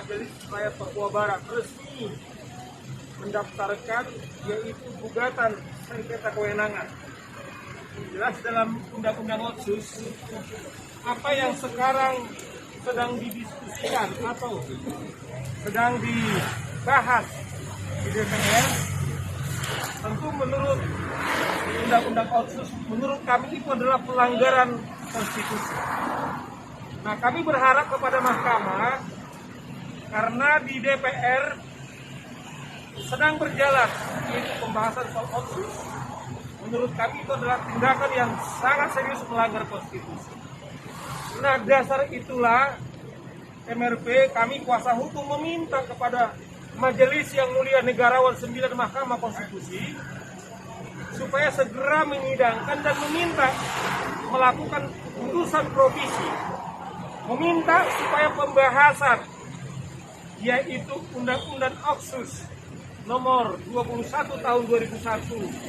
Majelis Rakyat Papua Barat resmi mendaftarkan yaitu gugatan sengketa kewenangan. Jelas dalam Undang-Undang Otsus, apa yang sekarang sedang didiskusikan atau sedang dibahas di DPR, tentu menurut Undang-Undang Otsus, menurut kami itu adalah pelanggaran konstitusi. Nah, kami berharap kepada mahkamah, karena di DPR sedang berjalan yaitu pembahasan soal Otsus, menurut kami itu adalah tindakan yang sangat serius melanggar konstitusi. Nah, dasar itulah MRP, kami kuasa hukum meminta kepada Majelis Yang Mulia Negarawan 9 Mahkamah Konstitusi supaya segera menyidangkan dan meminta melakukan putusan provisi, meminta supaya pembahasan yaitu Undang-Undang Otsus nomor 21 tahun 2001,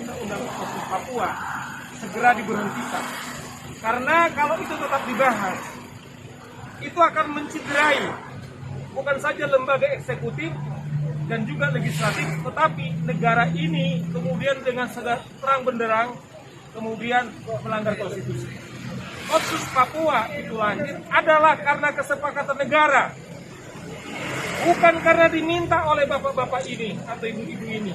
Undang-Undang Otsus Papua, segera diberhentikan. Karena kalau itu tetap dibahas, itu akan menciderai bukan saja lembaga eksekutif dan juga legislatif, tetapi negara ini kemudian dengan terang benderang kemudian melanggar konstitusi. Otsus Papua itu lahir adalah karena kesepakatan negara, bukan karena diminta oleh bapak-bapak ini atau ibu-ibu ini,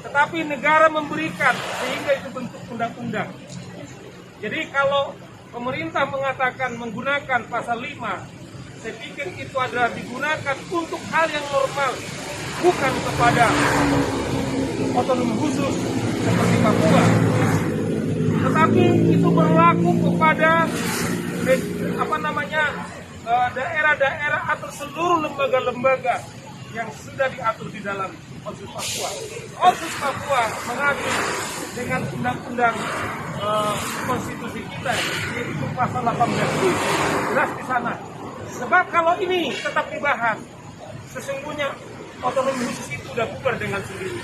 tetapi negara memberikan sehingga itu bentuk undang-undang. Jadi kalau pemerintah mengatakan menggunakan pasal 5, saya pikir itu adalah digunakan untuk hal yang normal, bukan kepada otonomi khusus seperti Papua, tetapi itu berlaku kepada daerah-daerah atau seluruh lembaga-lembaga yang sudah diatur di dalam Otsus Papua. Otsus Papua mengatur dengan undang-undang konstitusi kita, yaitu pasal 18 jelas di sana. Sebab kalau ini tetap dibahas, sesungguhnya otonomi khusus itu sudah bubar dengan sendiri.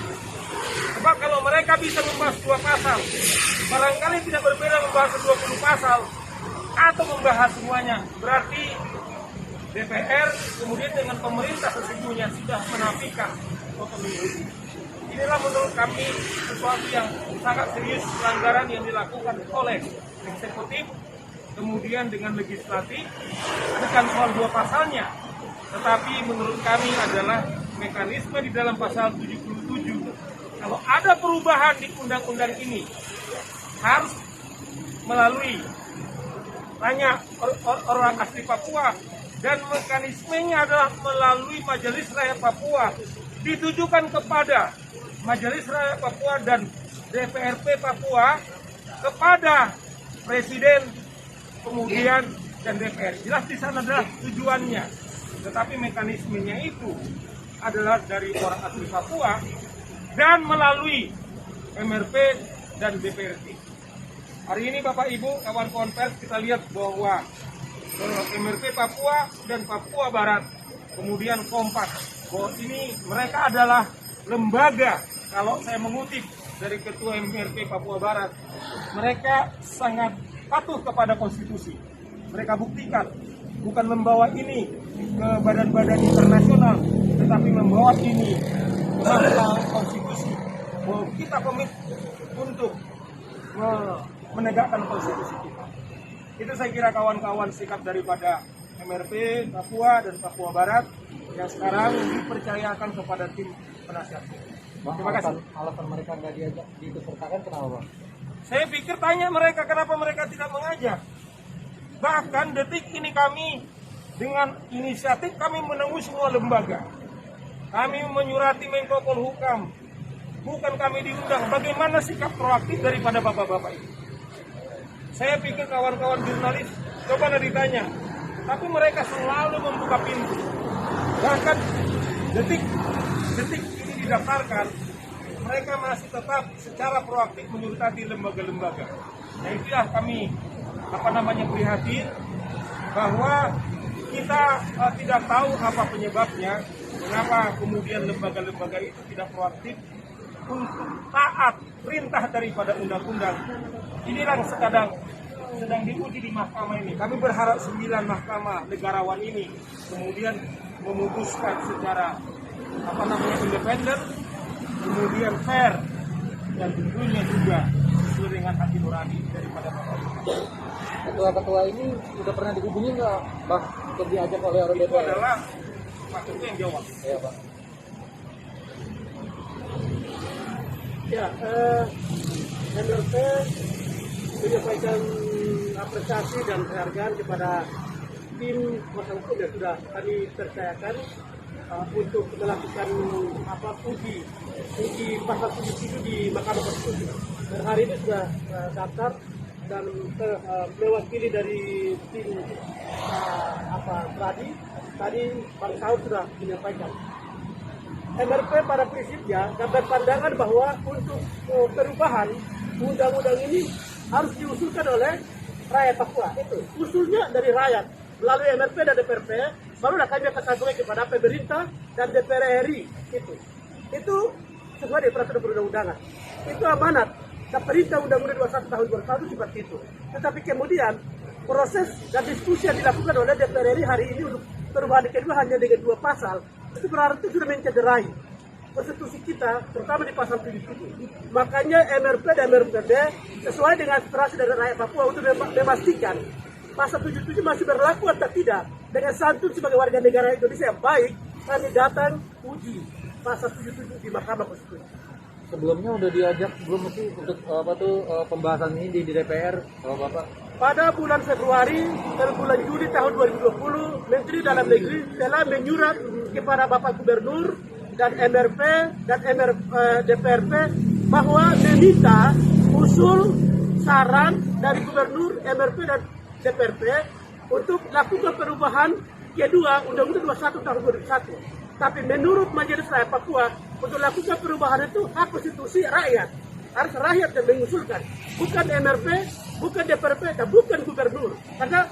Sebab kalau mereka bisa membahas 2 pasal, barangkali tidak berbeda membahas 20 pasal atau membahas semuanya, berarti DPR kemudian dengan pemerintah sesungguhnya sudah menafikan otonomi khusus. Inilah menurut kami sesuatu yang sangat serius pelanggaran yang dilakukan oleh eksekutif, kemudian dengan legislatif, bukan soal 2 pasalnya, tetapi menurut kami adalah mekanisme di dalam pasal 77. Kalau ada perubahan di undang-undang ini, harus melalui banyak orang asli Papua, dan mekanismenya adalah melalui Majelis Rakyat Papua, ditujukan kepada Majelis Rakyat Papua dan DPRP Papua, kepada Presiden, kemudian dan DPR. Jelas di sana adalah tujuannya, tetapi mekanismenya itu adalah dari orang asli Papua dan melalui MRP dan DPRD. Hari ini Bapak Ibu, kawan-kawan pers, kita lihat bahwa MRP Papua dan Papua Barat kemudian kompak bahwa ini mereka adalah lembaga, kalau saya mengutip dari Ketua MRP Papua Barat, mereka sangat patuh kepada konstitusi. Mereka buktikan, bukan membawa ini ke badan-badan internasional, tetapi membawa ini ke konstitusi. Bahwa kita komit untuk menegakkan konstitusi kita. Itu saya kira kawan-kawan sikap daripada MRP Papua dan Papua Barat yang sekarang dipercayakan kepada tim penasihat. Terima kasih. Alasan mereka nggak diajak diikutsertakan kenapa, Bang? Saya pikir tanya mereka kenapa mereka tidak mengajak. Bahkan detik ini kami dengan inisiatif kami menemui semua lembaga. Kami menyurati Menko Polhukam. Bukan kami diundang. Bagaimana sikap proaktif daripada bapak-bapak ini? Saya pikir kawan-kawan jurnalis coba ditanya. Tapi mereka selalu membuka pintu. Bahkan detik ini didaftarkan, mereka masih tetap secara proaktif menyurati lembaga-lembaga. Nah, itulah kami prihatin bahwa kita tidak tahu apa penyebabnya, kenapa kemudian lembaga-lembaga itu tidak proaktif untuk taat perintah daripada undang-undang. Inilah yang sedang diuji di mahkamah ini. Kami berharap 9 mahkamah negarawan ini kemudian memutuskan secara independen, kemudian fair, dan tentunya juga sesuai dengan hati nurani daripada Bapak. Ketua-ketua ini sudah pernah dihubungi nggak, Bang, untuk diajak oleh Itu DPR? adalah Pak Ketua yang jawab. Iya, Bang. Ya, MRP menyampaikan apresiasi dan penghargaan kepada tim kuasa hukum yang sudah kami percayakan untuk melakukan uji pasal 77 di Mahkamah Konstitusi. Dan hari ini sudah daftar dan mewakili dari tim tadi Bang Saud sudah menyampaikan. MRP pada prinsipnya dan berpandangan bahwa untuk perubahan undang-undang ini harus diusulkan oleh rakyat Papua. Itu usulnya dari rakyat melalui MRP dan DPRP, barulah kami akan sampaikan kepada pemerintah dan DPR RI. Itu sesuai dengan peraturan perundang-undangan. Itu amanat dan perintah Undang-Undang 21 tahun 2001 seperti itu. Tetapi kemudian proses dan diskusi yang dilakukan oleh DPR RI hari ini untuk perubahan kedua hanya dengan 2 pasal, itu berarti sudah mencederai konstitusi kita, terutama di pasal 77. Makanya MRP dan MRPD sesuai dengan aspirasi dari rakyat Papua untuk memastikan pasal 77 masih berlaku atau tidak. Dengan santun sebagai warga negara Indonesia yang baik, kami datang uji pasal 77 di Mahkamah Konstitusi. Sebelumnya udah diajak belum sih untuk pembahasan ini di DPR, Bapak? Pada bulan Februari dan bulan Juli tahun 2020, Menteri Dalam Negeri telah menyurat kepada Bapak Gubernur dan MRP dan DPRP bahwa meminta usul saran dari Gubernur, MRP dan DPRP untuk lakukan perubahan kedua Undang-Undang 21 tahun 2001. Tapi menurut Majelis Rakyat Papua, untuk lakukan perubahan itu hak konstitusi rakyat. Harus rakyat yang mengusulkan, bukan MRP, bukan DPRP, dan bukan Gubernur. Karena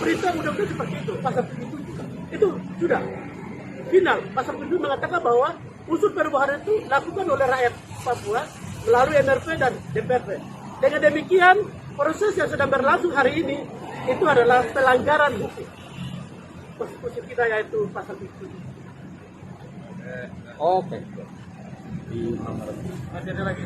perintah undang-undang seperti itu, pasal 77 itu sudah final. Pasal 77 mengatakan bahwa usul perubahan itu lakukan oleh rakyat Papua melalui MRP dan DPRP. Dengan demikian, proses yang sedang berlangsung hari ini itu adalah pelanggaran hukum konstitusi kita, yaitu pasal 77. Oke. Masih ada lagi?